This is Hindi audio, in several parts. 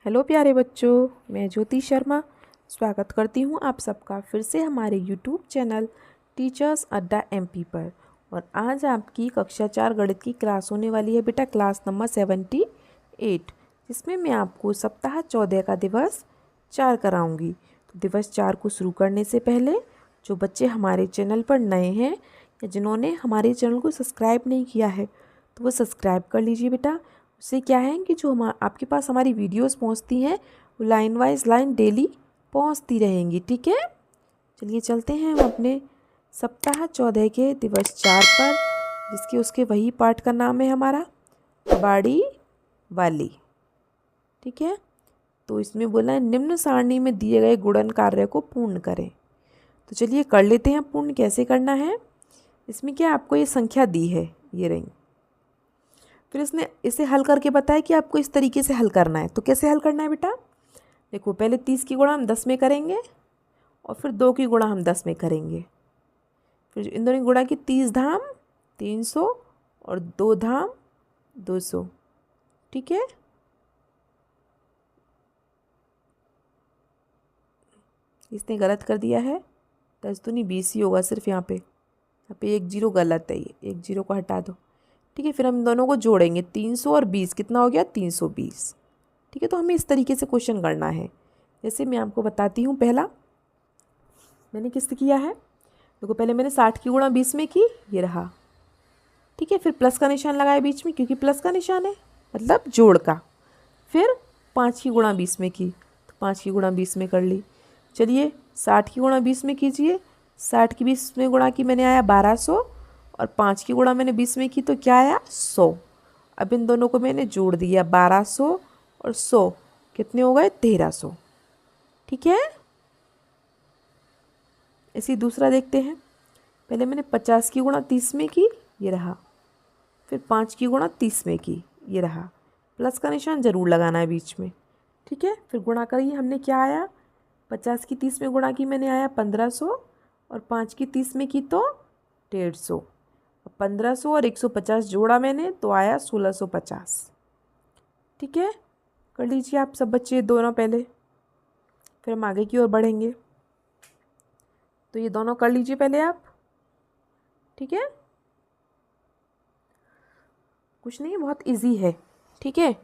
हेलो प्यारे बच्चों, मैं ज्योति शर्मा स्वागत करती हूँ आप सबका फिर से हमारे यूट्यूब चैनल टीचर्स अड्डा एमपी पर। और आज आपकी कक्षा 4 गणित की क्लास होने वाली है बेटा, क्लास नंबर 78, जिसमें मैं आपको सप्ताह 14 का दिवस 4 कराऊंगी। तो दिवस 4 को शुरू करने से पहले जो बच्चे हमारे चैनल पर नए हैं या जिन्होंने हमारे चैनल को सब्सक्राइब नहीं किया है तो वो सब्सक्राइब कर लीजिए बेटा। उससे क्या है कि जो हम आपके पास हमारी वीडियोस पहुंचती हैं वो लाइन वाइज लाइन डेली पहुंचती रहेंगी, ठीक है। चलिए चलते हैं हम अपने सप्ताह 14 के दिवस 4 पर, जिसके उसके वही पाठ का नाम है हमारा कबाड़ी वाली, ठीक है। तो इसमें बोला है निम्न सारणी में दिए गए गुणन कार्य को पूर्ण करें। तो चलिए कर लेते हैं पूर्ण। कैसे करना है, इसमें क्या आपको ये संख्या दी है, ये रही, फिर इसने इसे हल करके बताया कि आपको इस तरीके से हल करना है। तो कैसे हल करना है बेटा, देखो पहले 30 की गुणा हम 10 में करेंगे और फिर 2 की गुणा हम 10 में करेंगे। फिर इन दोनों की गुणा की 30 धाम 300 और 2 धाम 200, ठीक है। इसने गलत कर दिया है, 10 दूनी 20 ही होगा सिर्फ। यहाँ पे एक जीरो गलत है, ये एक जीरो को हटा दो, ठीक है। फिर हम दोनों को जोड़ेंगे 300 और 20 कितना हो गया 320, ठीक है। तो हमें इस तरीके से क्वेश्चन करना है। जैसे मैं आपको बताती हूँ, पहला मैंने किससे किया है, देखो पहले मैंने 60 की गुणा 20 में की, ये रहा, ठीक है। फिर प्लस का निशान लगाया बीच में क्योंकि प्लस का निशान है मतलब जोड़ का। फिर 5 की गुणा 20 में की, तो 5 की गुणा 20 में कर ली। चलिए 60 की गुणा 20 में कीजिए, 60 की 20 में गुणा की मैंने आया 1200 और 5 की गुणा मैंने 20 में की तो क्या आया 100। अब इन दोनों को मैंने जोड़ दिया, 1200 और 100 कितने हो गए 1300, ठीक है। इसी दूसरा देखते हैं, पहले मैंने 50 की गुणा 30 में की, ये रहा। फिर 5 की गुणा 30 में की, ये रहा। प्लस का निशान ज़रूर लगाना है बीच में, ठीक है। फिर गुणा करिए, हमने क्या आया 50 की 30 में गुणा की मैंने आया 1500 और 5 की 30 में की तो 150। 1500 और 150 जोड़ा मैंने तो आया 1650, ठीक है। कर लीजिए आप सब बच्चे दोनों पहले, फिर हम आगे की ओर बढ़ेंगे। तो ये दोनों कर लीजिए पहले आप, ठीक है। कुछ नहीं, बहुत इजी है, ठीक है।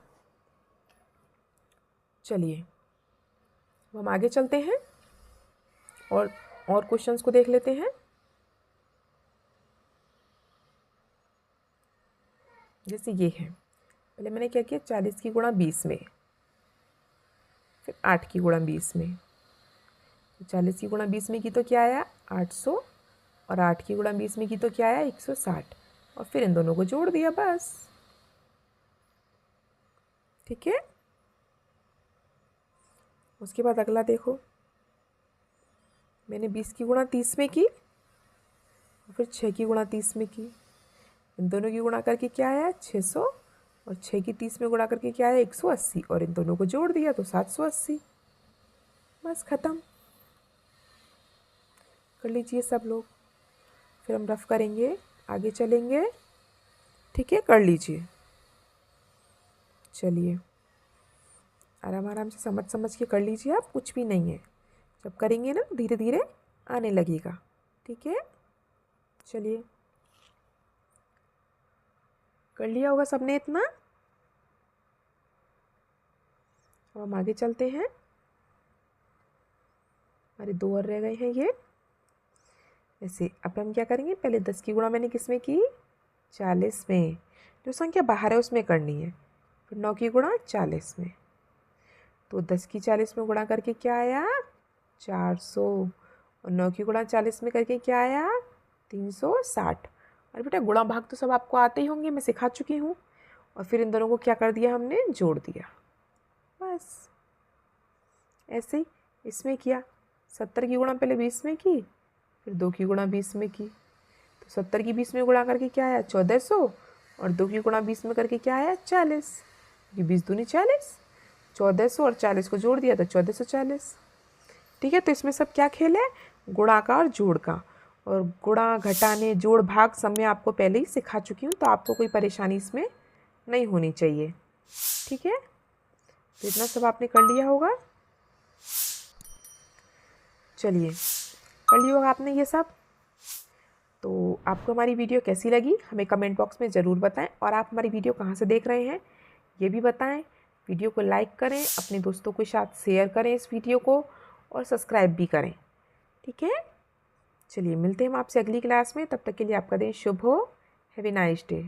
चलिए हम आगे चलते हैं और क्वेश्चंस को देख लेते हैं। जैसे ये है, पहले मैंने क्या किया 40 की गुणा 20 में, फिर 8 की गुणा 20 में। 40 की गुणा 20 में की तो क्या आया 800 और 8 की गुणा 20 में की तो क्या आया 160 और फिर इन दोनों को जोड़ दिया बस, ठीक है। उसके बाद अगला देखो, मैंने 20 की गुणा 30 में की और फिर 6 की गुणा 30 में की। इन दोनों की गुणा करके क्या आया 600 और 6 की 30 में गुणा करके क्या आया 180 और इन दोनों को जोड़ दिया तो 780, बस ख़त्म। कर लीजिए सब लोग, फिर हम रफ करेंगे, आगे चलेंगे, ठीक है। कर लीजिए, चलिए आराम आराम से समझ समझ के कर लीजिए आप, कुछ भी नहीं है। जब करेंगे ना धीरे धीरे आने लगेगा, ठीक है। चलिए कर लिया होगा सबने इतना, अब हम आगे चलते हैं। हमारे 2 और रह गए हैं ये। ऐसे अब हम क्या करेंगे, पहले 10 की गुणा मैंने किस में की 40 में, जो संख्या बाहर है उसमें करनी है। फिर 9 की गुणा 40 में, तो 10 की 40 में गुणा करके क्या आया 400 और 9 की गुणा 40 में करके क्या आया 360। और बेटा गुणा भाग तो सब आपको आते ही होंगे, मैं सिखा चुकी हूँ। और फिर इन दोनों को क्या कर दिया हमने, जोड़ दिया, बस ऐसे ही इसमें किया। 70 की गुणा पहले 20 में की, फिर 2 की गुणा 20 में की, तो 70 की 20 में गुणा करके क्या आया 1400 और 2 की गुणा 20 में करके क्या आया 40। ये 20 दूनी 40, 1400 और 40 को जोड़ दिया तो 1440, ठीक है। तो इसमें सब क्या खेल है, गुणा का और जोड़ का। और गुणा घटाने जोड़ भाग सब मैं आपको पहले ही सिखा चुकी हूँ, तो आपको कोई परेशानी इसमें नहीं होनी चाहिए, ठीक है। तो इतना सब आपने कर लिया होगा। चलिए, कर लिया होगा आपने ये सब। तो आपको हमारी वीडियो कैसी लगी हमें कमेंट बॉक्स में ज़रूर बताएं, और आप हमारी वीडियो कहाँ से देख रहे हैं ये भी बताएं। वीडियो को लाइक करें, अपने दोस्तों के साथ शेयर करें इस वीडियो को, और सब्सक्राइब भी करें। ठीक है, चलिए मिलते हैं हम आपसे अगली क्लास में। तब तक के लिए आपका दिन शुभ हो। Have a nice day.